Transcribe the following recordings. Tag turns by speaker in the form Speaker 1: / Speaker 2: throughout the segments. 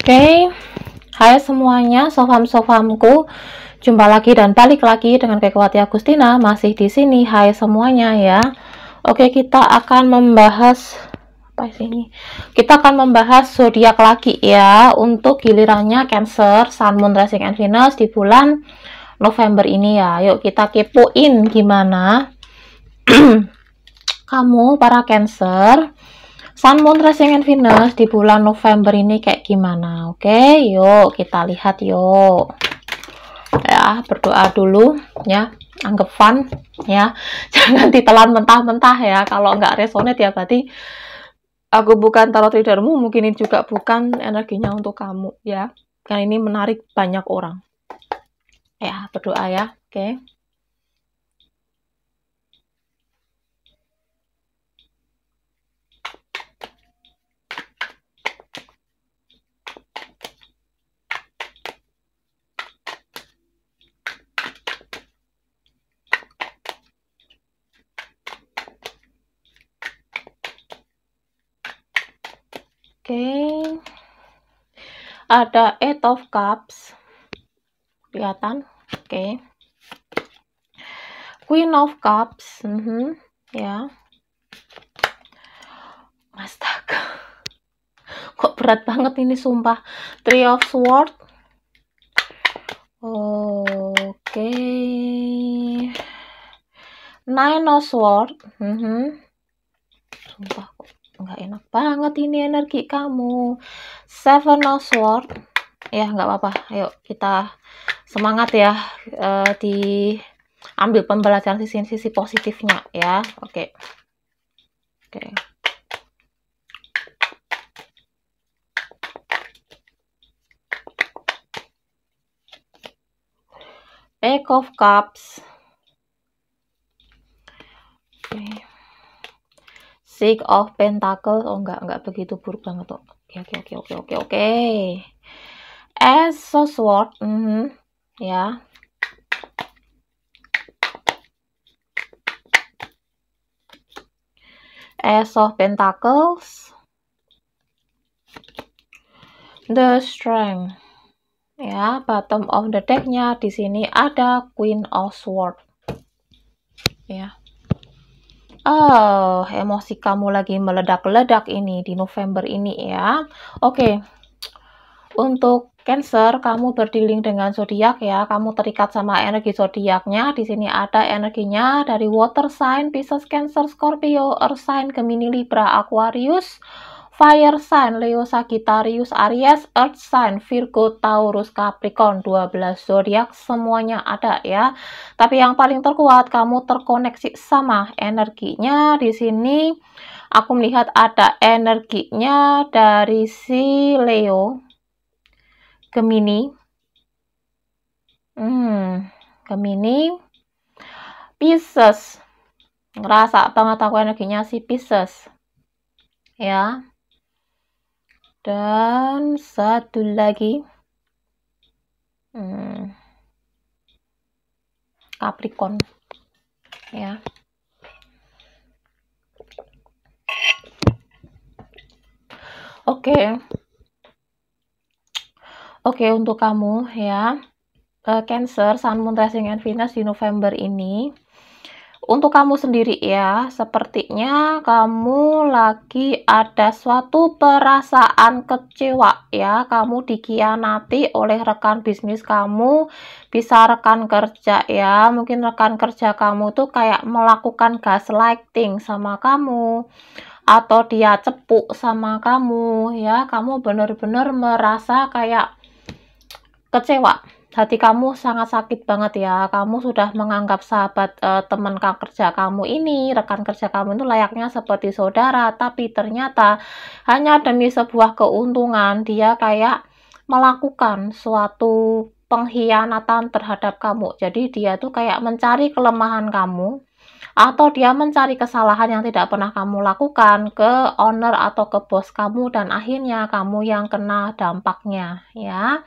Speaker 1: Oke, hai semuanya, sofam-sofamku. Jumpa lagi dan balik lagi dengan Kekuati Agustina, masih di sini. Hai semuanya ya. Oke, kita akan membahas apa ini? Kita akan membahas zodiak lagi ya, untuk gilirannya Cancer, Sun, Moon, Rising, and Venus di bulan November ini ya. Yuk kita kepoin gimana kamu para Cancer, Sun, Moon, Rising, and Venus di bulan November ini kayak gimana. Oke, yuk kita lihat yuk. Ya, berdoa dulu ya, anggap fun ya. Jangan ditelan mentah-mentah ya. Kalau nggak resonate ya berarti aku bukan tarot readermu, mungkin ini juga bukan energinya untuk kamu ya. Karena ini menarik banyak orang. Ya, berdoa ya. Oke. Oke, ada Eight of Cups, kelihatan. Oke, Queen of Cups, ya. Astaga, kok berat banget ini sumpah. Three of Swords. Oke, Nine of Swords. Sumpah kok nggak enak banget ini energi kamu. Seven of Swords. Ya nggak apa-apa, ayo kita semangat ya, diambil pembelajaran sisi positifnya ya. Oke. Eight of Cups. Six of Pentacles. Oh enggak begitu buruk banget tuh. Oke. Ace of Swords. Ya. Ace of Pentacles. The Strength. Ya, bottom of the deck-nya di sini ada Queen of Swords. Ya. Oh, emosi kamu lagi meledak-ledak ini di November ini ya. Oke. Untuk Cancer, kamu berdealing dengan zodiak ya. Kamu terikat sama energi zodiaknya. Di sini ada energinya dari water sign, Pisces, Cancer, Scorpio, earth sign, Gemini, Libra, Aquarius, fire sign, Leo, Sagittarius, Aries, earth sign, Virgo, Taurus, Capricorn. 12 zodiak semuanya ada ya. Tapi yang paling terkuat kamu terkoneksi sama energinya. Di sini aku melihat ada energinya dari si Leo, Gemini, Gemini, Pisces. Ngerasa banget aku energinya si Pisces ya. Dan satu lagi Capricorn ya. Oke, untuk kamu ya, Cancer, Sun, Moon, Rising, and Venus di November ini, untuk kamu sendiri ya, sepertinya kamu lagi ada suatu perasaan kecewa ya. Kamu dikhianati oleh rekan bisnis kamu, bisa rekan kerja ya. Mungkin rekan kerja kamu tuh kayak melakukan gaslighting sama kamu, atau dia cepuk sama kamu ya. Kamu benar-benar merasa kayak kecewa, hati kamu sangat sakit banget ya. Kamu sudah menganggap sahabat, teman kerja kamu ini, rekan kerja kamu itu layaknya seperti saudara, tapi ternyata hanya demi sebuah keuntungan dia kayak melakukan suatu pengkhianatan terhadap kamu. Jadi dia tuh kayak mencari kelemahan kamu, atau dia mencari kesalahan yang tidak pernah kamu lakukan ke owner atau ke bos kamu, dan akhirnya kamu yang kena dampaknya ya.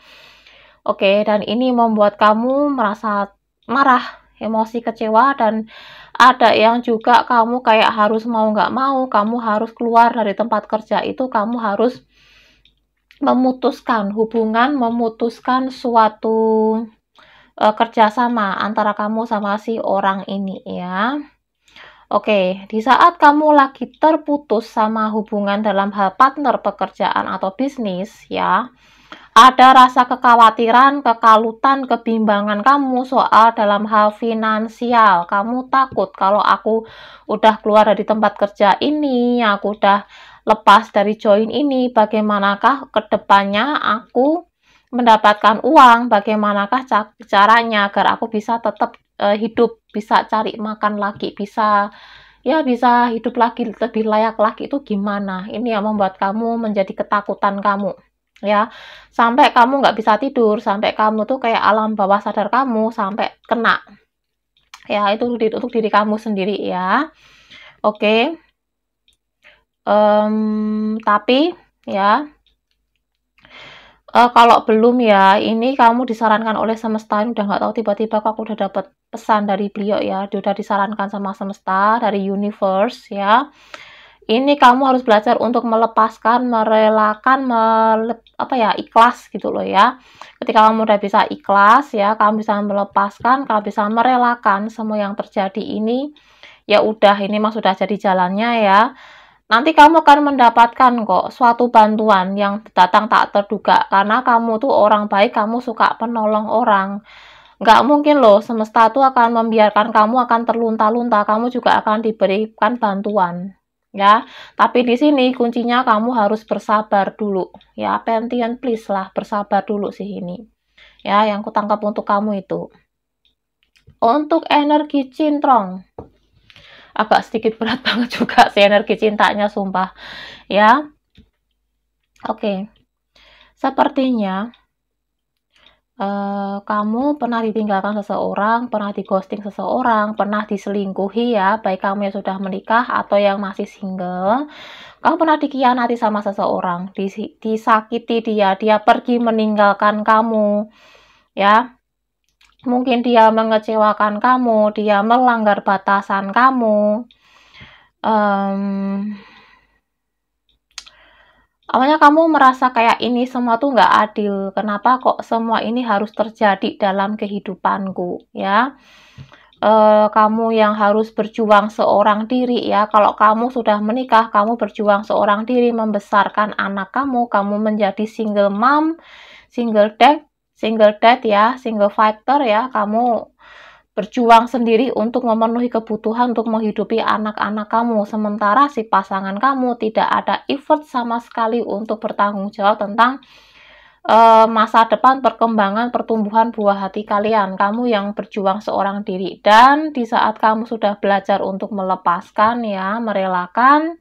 Speaker 1: Oke, dan ini membuat kamu merasa marah, emosi, kecewa, dan ada yang juga kamu kayak harus mau nggak mau, kamu harus keluar dari tempat kerja itu, kamu harus memutuskan hubungan, memutuskan suatu kerjasama antara kamu sama si orang ini ya. Oke, di saat kamu lagi terputus sama hubungan dalam hal partner pekerjaan atau bisnis ya, ada rasa kekhawatiran, kekalutan, kebimbangan kamu soal dalam hal finansial. Kamu takut kalau aku udah keluar dari tempat kerja ini, aku udah lepas dari join ini, bagaimanakah ke depannya aku mendapatkan uang, bagaimanakah caranya agar aku bisa tetap hidup, bisa cari makan lagi, bisa hidup lagi lebih layak lagi, itu gimana? Ini yang membuat kamu menjadi ketakutan kamu ya, sampai kamu nggak bisa tidur, sampai kamu tuh kayak alam bawah sadar kamu sampai kena ya, itu untuk diri kamu sendiri ya. Oke. Tapi ya, kalau belum ya, ini kamu disarankan oleh semesta, ini udah nggak tahu tiba-tiba aku udah dapat pesan dari beliau ya, dia udah disarankan sama semesta, dari universe ya. Ini kamu harus belajar untuk melepaskan, merelakan, ikhlas gitu loh ya. Ketika kamu udah bisa ikhlas ya, kamu bisa melepaskan, kamu bisa merelakan semua yang terjadi ini, ya udah, ini mah sudah jadi jalannya ya. Nanti kamu akan mendapatkan kok suatu bantuan yang datang tak terduga, karena kamu tuh orang baik, kamu suka penolong orang. Nggak mungkin loh semesta tuh akan membiarkan kamu akan terlunta-lunta, kamu juga akan diberikan bantuan ya. Tapi di sini kuncinya kamu harus bersabar dulu ya, penting please lah, bersabar dulu sih ini ya, yang kutangkap untuk kamu itu. Untuk energi cintrong, agak sedikit berat banget juga sih energi cintanya, sumpah ya. Oke, sepertinya kamu pernah ditinggalkan seseorang, pernah di-ghosting seseorang, pernah diselingkuhi ya, baik kamu yang sudah menikah atau yang masih single. Kamu pernah dikhianati sama seseorang, disakiti dia pergi meninggalkan kamu ya. Mungkin dia mengecewakan kamu, dia melanggar batasan kamu. Awalnya kamu merasa kayak ini semua tuh nggak adil, kenapa kok semua ini harus terjadi dalam kehidupanku ya. Kamu yang harus berjuang seorang diri ya, kalau kamu sudah menikah, kamu berjuang seorang diri membesarkan anak kamu, kamu menjadi single mom, single dad ya, single fighter ya, kamu berjuang sendiri untuk memenuhi kebutuhan untuk menghidupi anak-anak kamu, sementara si pasangan kamu tidak ada effort sama sekali untuk bertanggung jawab tentang masa depan, perkembangan, pertumbuhan buah hati kalian. Kamu yang berjuang seorang diri, dan di saat kamu sudah belajar untuk melepaskan ya, merelakan,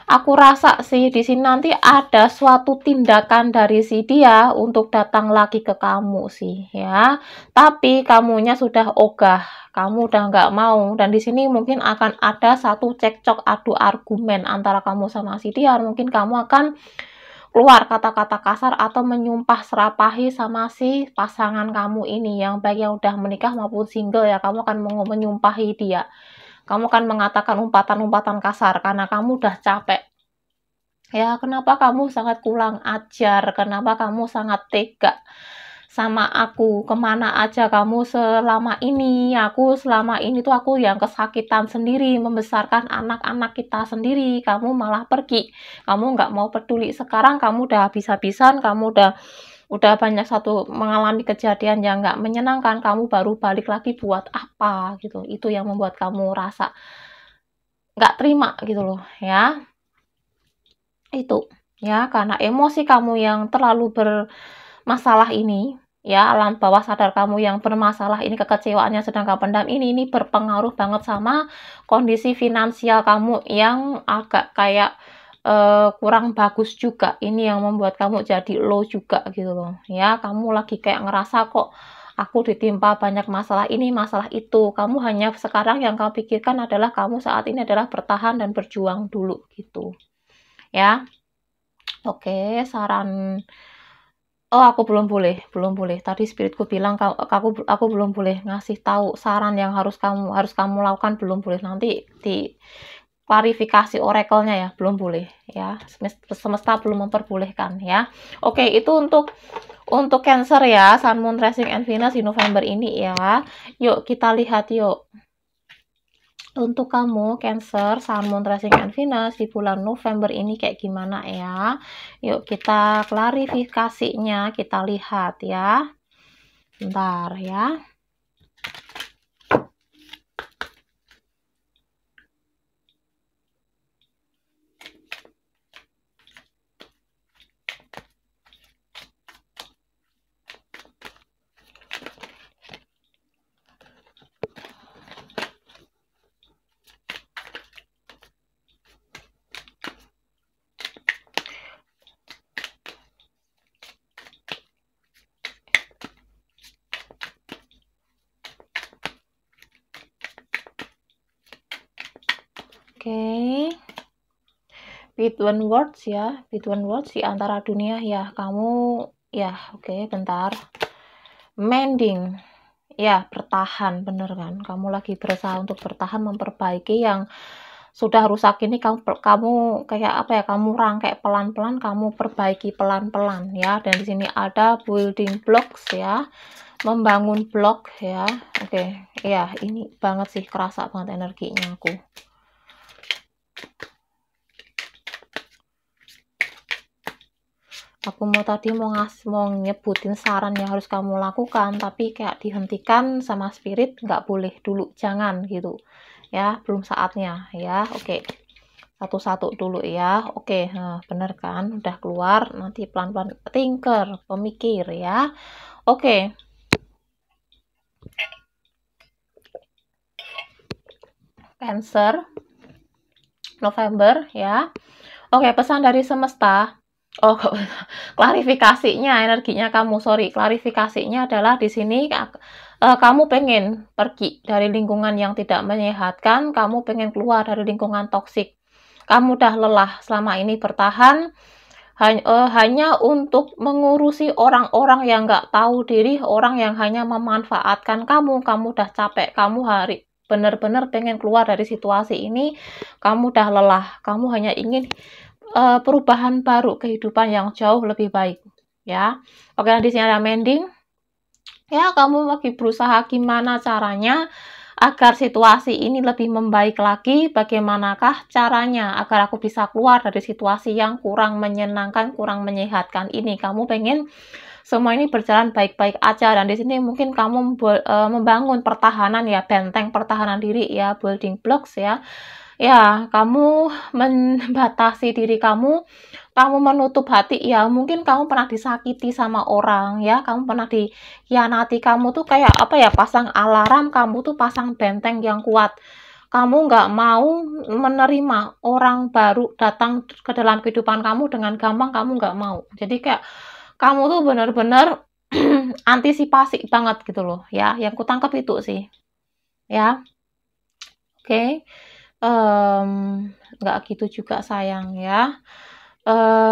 Speaker 1: aku rasa sih di sini nanti ada suatu tindakan dari si dia untuk datang lagi ke kamu sih ya. Tapi kamunya sudah ogah, kamu udah nggak mau, dan di sini mungkin akan ada satu cekcok adu argumen antara kamu sama si dia. Mungkin kamu akan keluar kata-kata kasar atau menyumpah serapahi sama si pasangan kamu ini, yang baik yang udah menikah maupun single ya, kamu akan menyumpahi dia. Kamu akan mengatakan umpatan-umpatan kasar karena kamu udah capek. Ya, kenapa kamu sangat kurang ajar? Kenapa kamu sangat tega sama aku? Kemana aja kamu selama ini? Selama ini tuh aku yang kesakitan sendiri, membesarkan anak-anak kita sendiri. Kamu malah pergi. Kamu nggak mau peduli. Sekarang kamu udah habis-habisan, kamu udah banyak mengalami kejadian yang nggak menyenangkan, kamu baru balik lagi buat apa gitu. Itu yang membuat kamu rasa nggak terima gitu loh ya. Itu ya, karena emosi kamu yang terlalu bermasalah ini ya, alam bawah sadar kamu yang bermasalah ini, kekecewaannya sedang kamu pendam ini berpengaruh banget sama kondisi finansial kamu yang agak kayak kurang bagus juga. Ini yang membuat kamu jadi low juga gitu loh ya. Kamu lagi kayak ngerasa kok aku ditimpa banyak masalah ini, masalah itu. Kamu hanya sekarang yang kamu pikirkan adalah kamu saat ini adalah bertahan dan berjuang dulu gitu ya. Oke, saran. Oh, aku belum boleh. Tadi spiritku bilang aku belum boleh ngasih tahu saran yang harus kamu lakukan, belum boleh. Nanti klarifikasi oracle-nya ya, belum boleh ya. Semesta belum memperbolehkan ya. Oke, itu untuk Cancer ya, Sun, Moon, Rising, and Venus di November ini ya. Yuk kita lihat yuk. Untuk kamu Cancer, Sun, Moon, Rising, and Venus di bulan November ini kayak gimana ya. Yuk kita klarifikasinya, kita lihat ya. Bentar ya. Oke. Between words ya, between words di antara dunia ya, kamu ya, oke, bentar. Mending. Ya, bertahan, bener kan? Kamu lagi berusaha untuk bertahan, memperbaiki yang sudah rusak ini. Kamu kayak apa ya? Kamu rangkai pelan-pelan, kamu perbaiki pelan-pelan ya. Dan di sini ada building blocks ya, membangun blok ya. Oke, ya ini banget sih, kerasa banget energinya aku. Aku tadi mau nyebutin saran yang harus kamu lakukan, tapi kayak dihentikan sama spirit, nggak boleh dulu, jangan gitu ya, belum saatnya ya. Oke, satu-satu dulu ya. Oke, nah, bener kan, udah keluar, nanti pelan-pelan thinker, pemikir ya. Oke, Cancer November ya. Oke, pesan dari semesta. Oh, klarifikasinya, energinya kamu, sorry, klarifikasinya adalah di sini kamu pengen pergi dari lingkungan yang tidak menyehatkan, kamu pengen keluar dari lingkungan toksik. Kamu udah lelah selama ini bertahan hanya untuk mengurusi orang-orang yang nggak tahu diri, orang yang hanya memanfaatkan kamu. Kamu udah capek, kamu benar-benar pengen keluar dari situasi ini, kamu udah lelah, kamu hanya ingin perubahan baru, kehidupan yang jauh lebih baik ya. Oke, di sini ada mending ya, kamu lagi berusaha gimana caranya agar situasi ini lebih membaik lagi. Bagaimanakah caranya agar aku bisa keluar dari situasi yang kurang menyenangkan, kurang menyehatkan ini. Kamu pengen semua ini berjalan baik-baik aja, dan di sini mungkin kamu membangun pertahanan ya, benteng pertahanan diri ya, building blocks ya. Ya, kamu membatasi diri kamu menutup hati ya, mungkin kamu pernah disakiti sama orang ya, kamu pernah dikhianati, kamu tuh kayak apa ya, pasang alarm, kamu tuh pasang benteng yang kuat. Kamu nggak mau menerima orang baru datang ke dalam kehidupan kamu dengan gampang, kamu nggak mau. Jadi kayak kamu tuh bener-bener antisipasi banget gitu loh ya, yang kutangkap itu sih ya. Oke. Nggak gitu juga sayang ya.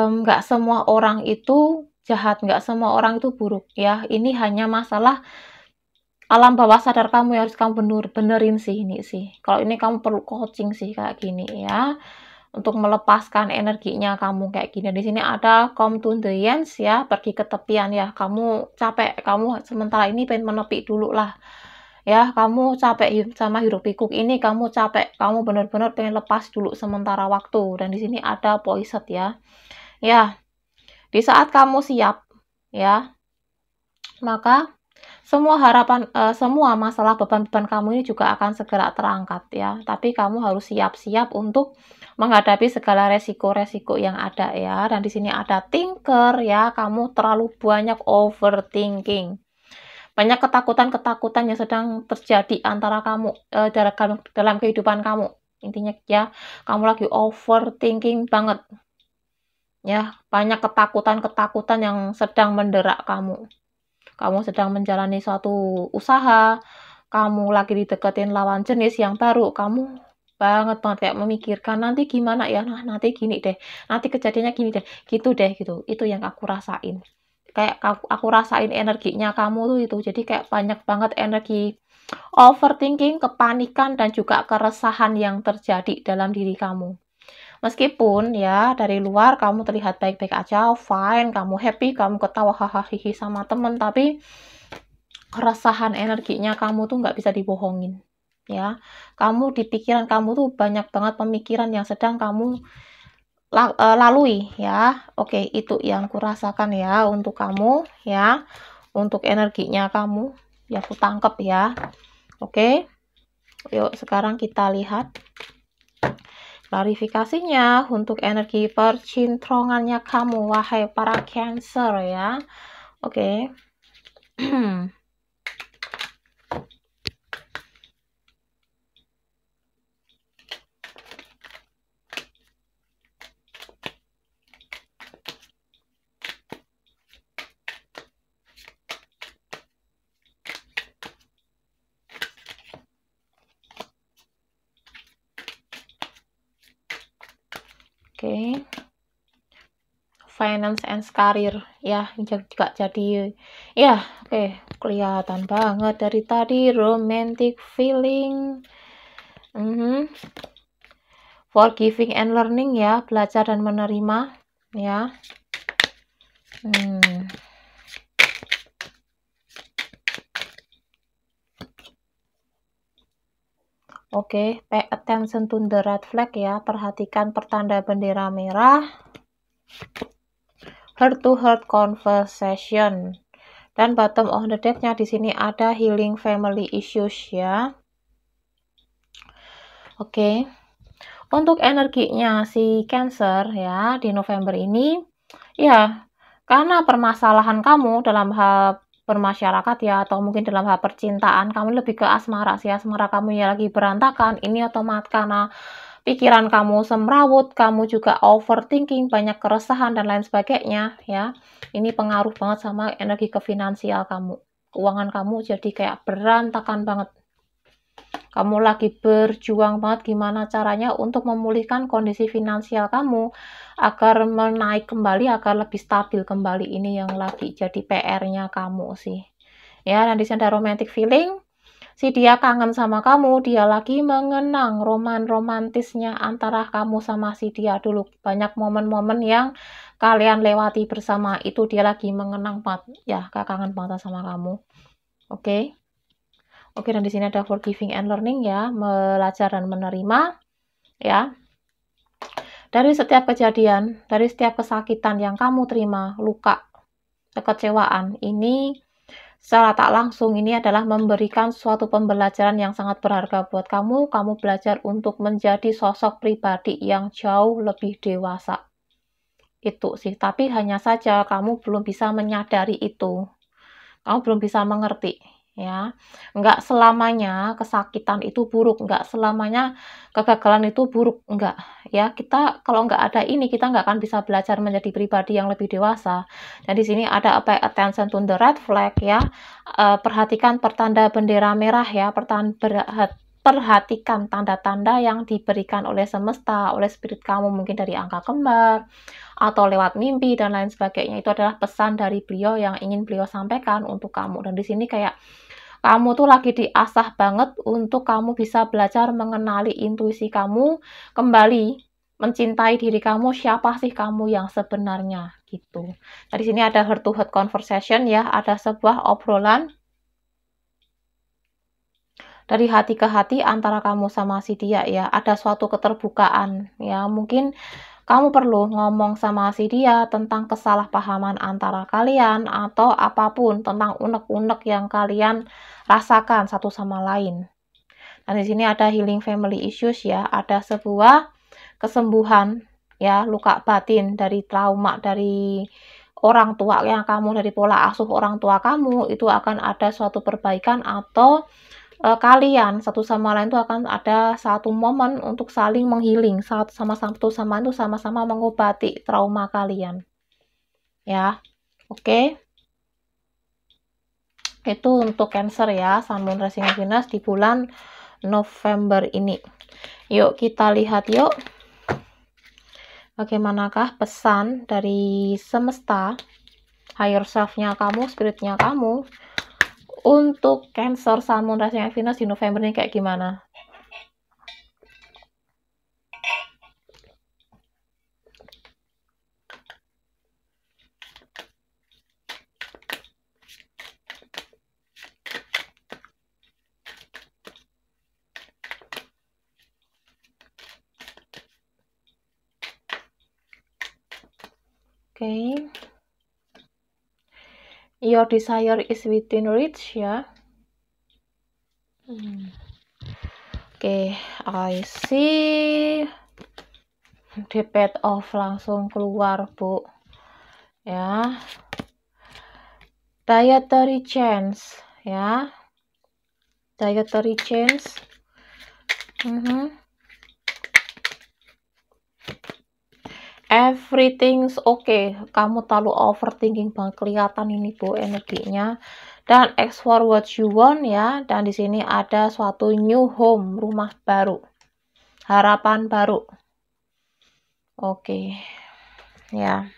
Speaker 1: Nggak semua orang itu jahat, nggak semua orang itu buruk ya. Ini hanya masalah alam bawah sadar kamu yang harus kamu benerin sih ini sih. Kalau ini kamu perlu coaching sih kayak gini ya, untuk melepaskan energinya kamu kayak gini. Di sini ada come to the ends ya, pergi ke tepian ya. Kamu capek, kamu sementara ini pengen menepi dulu lah. Ya, kamu capek sama hiruk pikuk ini, kamu capek, kamu benar-benar pengen lepas dulu sementara waktu. Dan di sini ada poison ya. Ya, di saat kamu siap ya, maka semua harapan, semua masalah beban-beban kamu ini juga akan segera terangkat ya. Tapi kamu harus siap-siap untuk menghadapi segala resiko-resiko yang ada ya. Dan di sini ada thinker ya, kamu terlalu banyak overthinking. Banyak ketakutan-ketakutan yang sedang terjadi antara kamu dalam kehidupan kamu. Intinya ya, kamu lagi overthinking banget. Ya, banyak ketakutan-ketakutan yang sedang mendera kamu. Kamu sedang menjalani suatu usaha, kamu lagi dideketin lawan jenis yang baru, kamu banget kayak memikirkan nanti gimana ya, nah nanti gini deh, nanti kejadiannya gini deh, gitu deh gitu. Itu yang aku rasain. Kayak aku rasain energinya kamu tuh itu, jadi kayak banyak banget energi overthinking, kepanikan, dan juga keresahan yang terjadi dalam diri kamu. Meskipun ya dari luar kamu terlihat baik-baik aja, fine, kamu happy, kamu ketawa hahaha sama temen, tapi keresahan energinya kamu tuh nggak bisa dibohongin. Ya, kamu di pikiran kamu tuh banyak banget pemikiran yang sedang kamu lalui ya. Oke, itu yang kurasakan ya untuk kamu ya. Untuk energinya kamu ya aku tangkep ya. Oke. Yuk sekarang kita lihat klarifikasinya untuk energi percintrongannya kamu wahai para Cancer ya. Oke. Oke. Finance and career ya juga jadi ya. Oke, kelihatan banget dari tadi romantic feeling, forgiving and learning ya, belajar dan menerima ya. Oke, pay attention to the red flag ya, perhatikan pertanda bendera merah. Heart to heart conversation. Dan bottom of the deck-nya di sini ada healing family issues ya. Oke. Untuk energinya si Cancer ya di November ini ya, karena permasalahan kamu dalam hal bermasyarakat ya, atau mungkin dalam hal percintaan kamu lebih ke asmara sih, asmara kamu ya lagi berantakan, ini otomatis karena pikiran kamu semrawut, kamu juga overthinking, banyak keresahan dan lain sebagainya ya. Ini pengaruh banget sama energi ke finansial kamu. Keuangan kamu jadi kayak berantakan banget. Kamu lagi berjuang banget gimana caranya untuk memulihkan kondisi finansial kamu agar menaik kembali, agar lebih stabil kembali. Ini yang lagi jadi PR-nya kamu sih. Ya, dan di sini ada romantic feeling. Si dia kangen sama kamu, dia lagi mengenang romantisnya antara kamu sama si dia dulu. Banyak momen-momen yang kalian lewati bersama, itu dia lagi mengenang banget. Ya, kangen banget sama kamu. Oke. Oke, dan di sini ada forgiving and learning ya, belajar dan menerima ya. Dari setiap kejadian, dari setiap kesakitan yang kamu terima, luka, kekecewaan, ini secara tak langsung ini adalah memberikan suatu pembelajaran yang sangat berharga buat kamu. Kamu belajar untuk menjadi sosok pribadi yang jauh lebih dewasa. Itu sih, tapi hanya saja kamu belum bisa menyadari itu. Kamu belum bisa mengerti. Ya, nggak selamanya kesakitan itu buruk, nggak selamanya kegagalan itu buruk, enggak ya. Kita kalau nggak ada ini, kita nggak akan bisa belajar menjadi pribadi yang lebih dewasa. Dan di sini ada pay attention to the red flag ya, perhatikan pertanda bendera merah ya, perhatikan tanda-tanda yang diberikan oleh semesta, oleh spirit kamu, mungkin dari angka kembar atau lewat mimpi dan lain sebagainya. Itu adalah pesan dari beliau yang ingin beliau sampaikan untuk kamu. Dan di sini kayak kamu tuh lagi diasah banget untuk kamu bisa belajar mengenali intuisi kamu, kembali mencintai diri kamu, siapa sih kamu yang sebenarnya gitu. Nah, di sini ada heart to heart conversation ya, ada sebuah obrolan dari hati ke hati antara kamu sama si dia ya, ada suatu keterbukaan ya, mungkin kamu perlu ngomong sama si dia tentang kesalahpahaman antara kalian atau apapun tentang unek-unek yang kalian rasakan satu sama lain. Dan di sini ada healing family issues ya, ada sebuah kesembuhan ya, luka batin dari trauma dari orang tua yang kamu, dari pola asuh orang tua kamu, itu akan ada suatu perbaikan atau kalian satu sama lain itu akan ada satu momen untuk saling menghealing, satu sama itu sama-sama mengobati trauma kalian. Ya. Oke. Itu untuk Cancer ya, Sun Moon Rising Venus di bulan November ini. Yuk kita lihat yuk. Bagaimanakah pesan dari semesta, higher self-nya kamu, spiritnya kamu untuk Cancer, Sun, Moon, Rising, and Venus di November ini kayak gimana? Oke. Your desire is within reach ya. Oke, I see. The path of langsung keluar, Bu. Ya. Dietary change ya. Dietary change. Everything's okay. Kamu terlalu overthinking banget, kelihatan ini Bu energinya. Dan ask for what you want ya. Dan di sini ada suatu new home, rumah baru, harapan baru. Oke. Ya.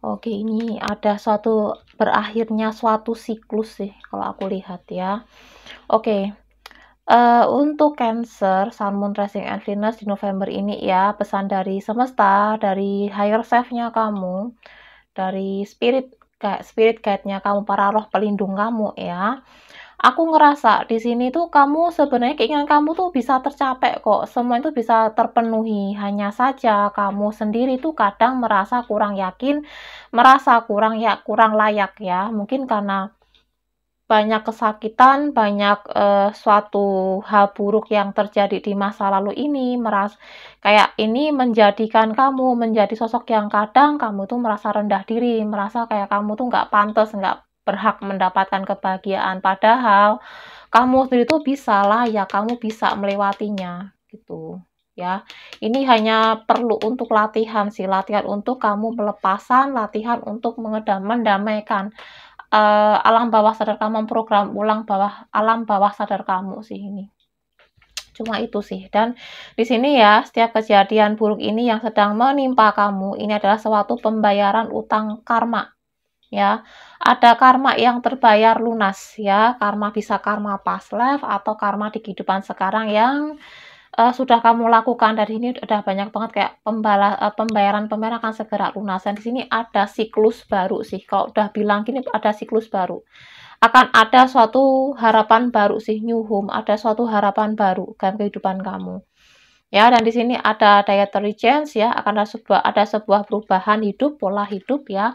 Speaker 1: Oke, ini ada suatu berakhirnya suatu siklus sih kalau aku lihat ya. Oke. Untuk Cancer, Sun, Moon, Rising, and Venus di November ini ya, pesan dari semesta, dari higher self-nya kamu, dari spirit guide-nya kamu, para roh pelindung kamu ya. Aku ngerasa di sini tuh kamu sebenarnya keinginan kamu tuh bisa tercapai kok, semua itu bisa terpenuhi. Hanya saja kamu sendiri tuh kadang merasa kurang yakin, merasa kurang layak ya. Mungkin karena banyak kesakitan, banyak suatu hal buruk yang terjadi di masa lalu ini, kayak ini menjadikan kamu menjadi sosok yang kadang kamu tuh merasa rendah diri, merasa kayak kamu tuh nggak pantas, nggak berhak mendapatkan kebahagiaan. Padahal kamu sendiri tuh bisa layak, kamu bisa melewatinya, gitu ya. Ini hanya perlu untuk latihan sih, latihan untuk kamu melepasan, latihan untuk mendamaikan alam bawah sadar kamu, memprogram ulang alam bawah sadar kamu sih ini. Cuma itu sih. Dan di sini ya, setiap kejadian buruk ini yang sedang menimpa kamu, ini adalah suatu pembayaran utang karma. Ya, ada karma yang terbayar lunas ya. Karma bisa karma past life atau karma di kehidupan sekarang yang sudah kamu lakukan. Dari ini udah banyak banget kayak pembayaran akan segera lunas. Dan di sini ada siklus baru sih. Kalau udah bilang gini ada siklus baru. Akan ada suatu harapan baru sih, new home, ada suatu harapan baru dalam kehidupan kamu. Ya, dan di sini ada dietary change ya, akan ada sebuah perubahan hidup, pola hidup ya.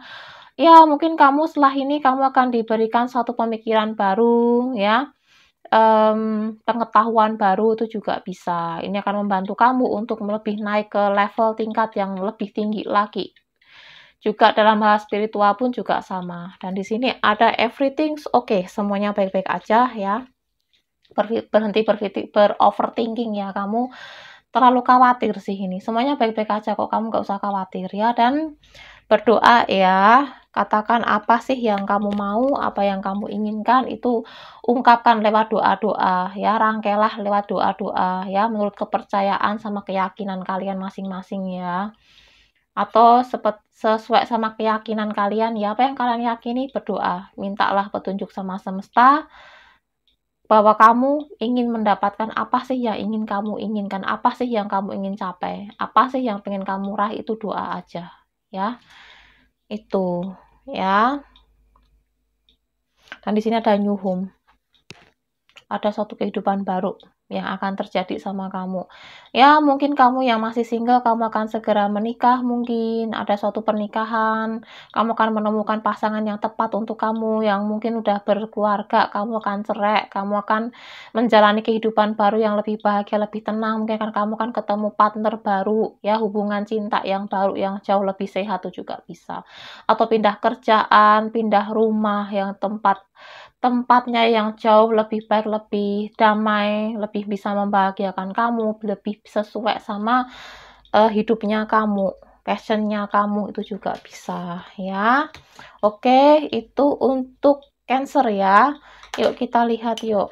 Speaker 1: Ya, mungkin kamu setelah ini kamu akan diberikan satu pemikiran baru ya. Pengetahuan baru itu juga bisa. Ini akan membantu kamu untuk lebih naik ke level tingkat yang lebih tinggi lagi. Juga dalam hal spiritual pun juga sama. Dan di sini ada everything's okay, semuanya baik-baik aja ya. Berhenti overthinking ya. Kamu terlalu khawatir sih ini. Semuanya baik-baik aja kok, kamu nggak usah khawatir ya. Dan berdoa ya, katakan apa sih yang kamu mau, apa yang kamu inginkan, itu ungkapkan lewat doa-doa ya, rangkailah lewat doa-doa ya, menurut kepercayaan sama keyakinan kalian masing-masing ya. Atau sesuai sama keyakinan kalian ya, apa yang kalian yakini, berdoa. Mintalah petunjuk sama semesta, bahwa kamu ingin mendapatkan apa sih yang ingin kamu inginkan, apa sih yang kamu ingin capai, apa sih yang pengen kamu raih, itu doa aja ya. Itu ya. Dan di sini ada new home. Ada suatu kehidupan baru yang akan terjadi sama kamu. Ya, mungkin kamu yang masih single, kamu akan segera menikah mungkin, ada suatu pernikahan, kamu akan menemukan pasangan yang tepat untuk kamu, yang mungkin udah berkeluarga, kamu akan cerai, kamu akan menjalani kehidupan baru yang lebih bahagia, lebih tenang, mungkin kan kamu kan ketemu partner baru, ya, hubungan cinta yang baru, yang jauh lebih sehat itu juga bisa. Atau pindah kerjaan, pindah rumah, yang tempatnya yang jauh lebih baik, lebih damai, lebih bisa membahagiakan kamu, lebih sesuai sama hidupnya kamu, passion-nya kamu, itu juga bisa ya. Oke, itu untuk Cancer ya. Yuk kita lihat yuk.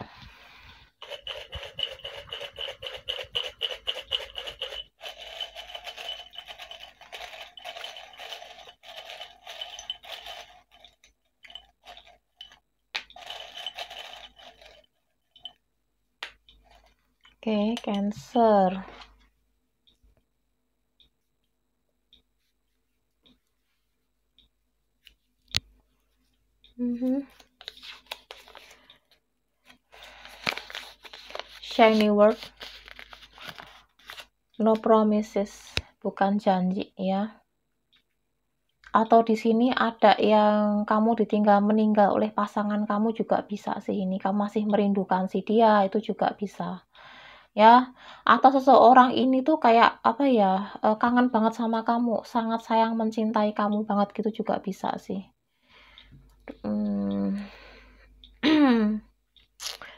Speaker 1: Oke, Cancer. Shiny word, no promises, bukan janji ya. Atau di sini ada yang kamu ditinggal meninggal oleh pasangan kamu juga bisa sih ini. Kamu masih merindukan si dia, itu juga bisa. Ya, atau seseorang ini tuh kayak apa ya, kangen banget sama kamu, sangat sayang mencintai kamu banget gitu juga bisa sih.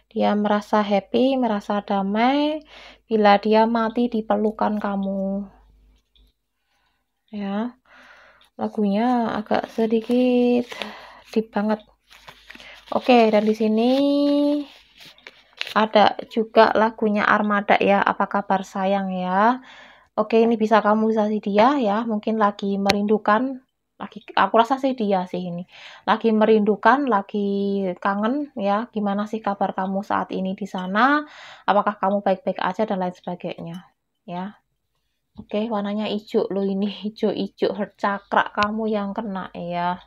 Speaker 1: Dia merasa happy, merasa damai bila dia mati di pelukan kamu. Ya. Lagunya agak sedikit deep banget. Oke, dan di sini ada juga lagunya Armada ya, apa kabar sayang ya. Oke, ini bisa kamu bisa sih dia ya, mungkin lagi merindukan, aku rasa sih dia sih ini. Lagi merindukan, lagi kangen ya, gimana sih kabar kamu saat ini di sana? Apakah kamu baik-baik aja dan lain sebagainya ya. Oke, warnanya hijau loh ini, hijau-hijau heart chakra kamu yang kena ya.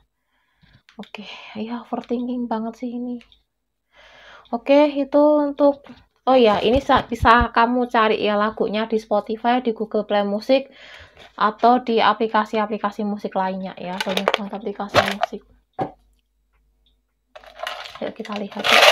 Speaker 1: Oke, ya overthinking banget sih ini. Oke, itu untuk oh ya, ini bisa kamu cari ya lagunya di Spotify, di Google Play Music atau di aplikasi-aplikasi musik lainnya ya. Banyak banget aplikasi musik. Yuk kita lihat ya.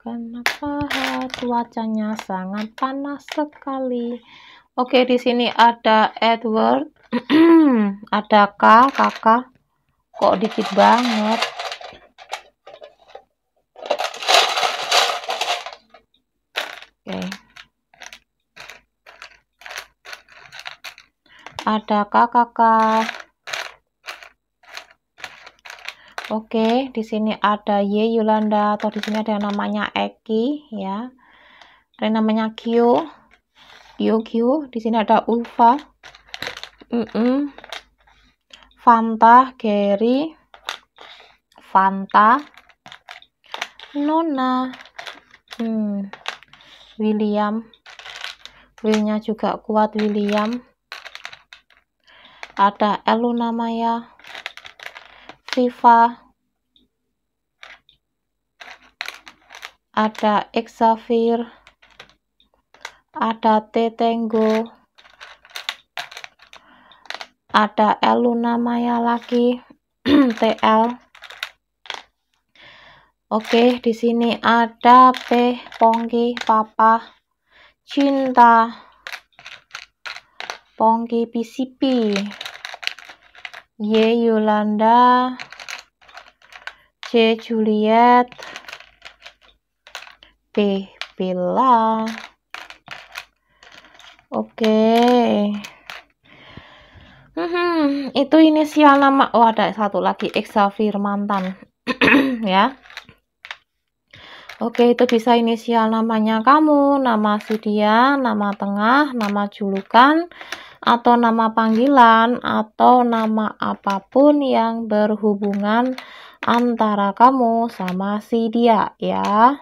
Speaker 1: Kenapa cuacanya sangat panas sekali? Oke, di sini ada Edward, ada kakak, kok dikit banget. Oke. Ada kakak. Oke, di sini ada Y Yolanda, atau di sini ada yang namanya Eki ya. Ada yang namanya Q. Di sini ada Ulfa. Fanta, Gary, Fanta, Nona, William. Will-nya juga kuat William. Ada Eluna Maya, Viva, ada Xavier, ada Tetengo, ada Eluna Maya lagi, TL. Oke, di sini ada P, Pongki, Papa, Cinta, Pongki, PCP, Y Yolanda, C Juliet, B Bella. Oke. Itu inisial nama. Oh, ada satu lagi, Xavier mantan. Ya. Oke, itu bisa inisial namanya kamu, nama si dia, nama tengah, nama julukan, atau nama panggilan, atau nama apapun yang berhubungan antara kamu sama si dia ya.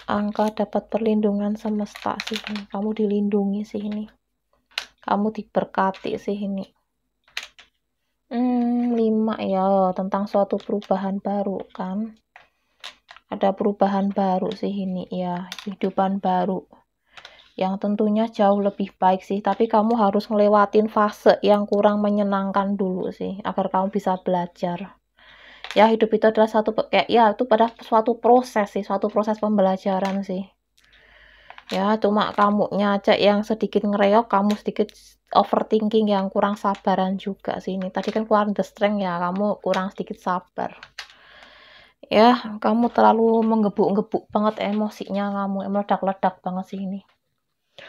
Speaker 1: Angka dapat perlindungan semesta sih ini. Kamu dilindungi sih ini. Kamu diberkati sih ini. 5 ya, tentang suatu perubahan baru kan. Ada perubahan baru sih ini ya, kehidupan baru. Yang tentunya jauh lebih baik sih, tapi kamu harus ngelewatin fase yang kurang menyenangkan dulu sih, agar kamu bisa belajar. Ya, hidup itu adalah itu pada suatu proses sih, suatu proses pembelajaran sih. Ya, cuma kamunya aja yang sedikit ngereok, kamu sedikit overthinking, yang kurang sabaran juga sih ini. Tadi kan keluar the strength ya, kamu kurang sedikit sabar. Ya, kamu terlalu menggebuk-gebuk banget emosinya kamu, meledak-ledak banget sih ini.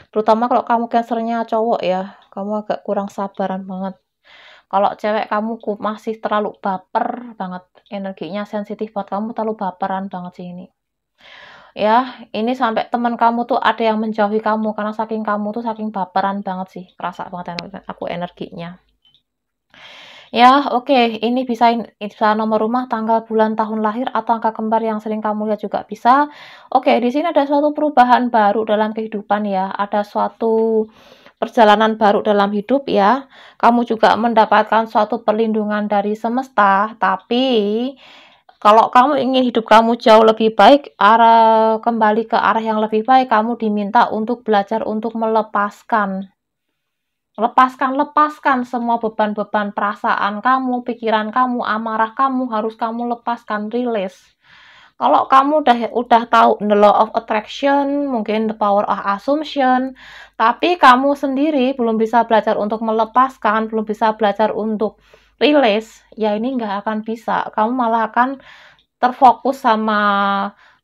Speaker 1: Terutama kalau kamu Cancer-nya cowok ya, kamu agak kurang sabaran banget. Kalau cewek kamu masih terlalu baper banget, energinya sensitif buat kamu, terlalu baperan banget sih ini. Ya, ini sampai teman kamu tuh ada yang menjauhi kamu karena saking kamu tuh saking baperan banget sih, kerasa banget aku energinya. Ya, oke, ini bisa nomor rumah, tanggal, bulan, tahun lahir, atau angka kembar yang sering kamu lihat juga bisa. Oke, di sini ada suatu perubahan baru dalam kehidupan ya, ada suatu perjalanan baru dalam hidup ya. Kamu juga mendapatkan suatu perlindungan dari semesta, tapi kalau kamu ingin hidup kamu jauh lebih baik, kembali ke arah yang lebih baik, kamu diminta untuk belajar untuk melepaskan. Lepaskan semua beban-beban perasaan kamu, pikiran kamu, amarah kamu, harus kamu lepaskan, rilis. Kalau kamu udah tahu the law of attraction, mungkin the power of assumption, tapi kamu sendiri belum bisa belajar untuk melepaskan, belum bisa belajar untuk rilis, ya ini nggak akan bisa. Kamu malah akan terfokus sama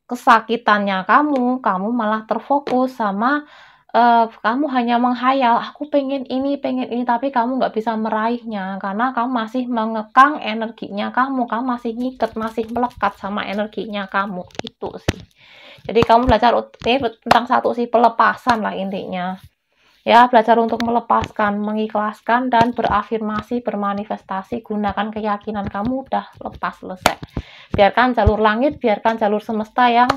Speaker 1: kesakitannya kamu malah terfokus sama kamu hanya menghayal, "Aku pengen ini," tapi kamu nggak bisa meraihnya, karena kamu masih mengekang energinya kamu masih ngiket, masih melekat sama energinya kamu, itu sih. Jadi kamu belajar tentang satu sih, pelepasan lah intinya. Ya, belajar untuk melepaskan, mengikhlaskan, dan berafirmasi, bermanifestasi, gunakan keyakinan kamu udah lepas, selesai. Biarkan jalur langit, biarkan jalur semesta yang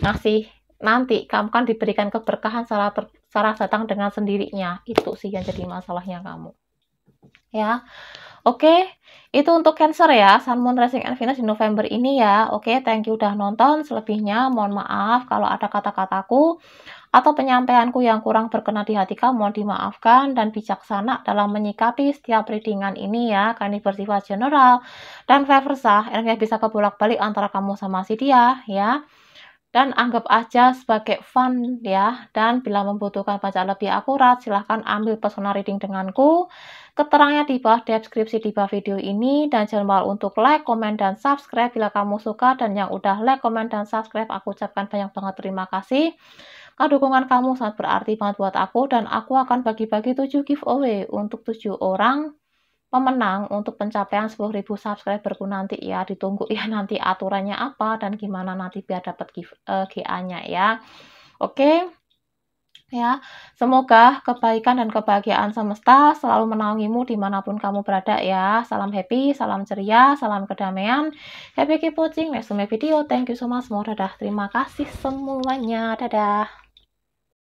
Speaker 1: ngasih nanti. Kamu kan diberikan keberkahan secara datang dengan sendirinya. Itu sih yang jadi masalahnya kamu. Ya, oke. Itu untuk Cancer ya, Sun, Moon, Rising, and Venus di November ini ya. Oke, thank you udah nonton. Selebihnya mohon maaf kalau ada kata-kataku atau penyampaianku yang kurang berkenan di hati kamu, mohon dimaafkan, dan bijaksana dalam menyikapi setiap readingan ini ya, karena ini bersifat general dan vice versa, energinya bisa kebolak-balik antara kamu sama si dia ya, dan anggap aja sebagai fun ya, dan bila membutuhkan baca lebih akurat, silahkan ambil personal reading denganku, keterangannya di bawah deskripsi di bawah video ini, dan jangan lupa untuk like, komen, dan subscribe bila kamu suka, dan yang udah like, komen, dan subscribe, aku ucapkan banyak banget terima kasih. Dukungan kamu sangat berarti banget buat aku, dan aku akan bagi-bagi 7 giveaway untuk 7 orang pemenang untuk pencapaian 10.000 subscriberku nanti ya. Ditunggu ya nanti aturannya apa dan gimana nanti biar dapat GA-nya ya. Oke. Ya, semoga kebaikan dan kebahagiaan semesta selalu menaungimu dimanapun kamu berada ya. Salam happy, salam ceria, salam kedamaian. Happy keep watching, next video. Thank you so much. Dadah. Terima kasih semuanya. Dadah.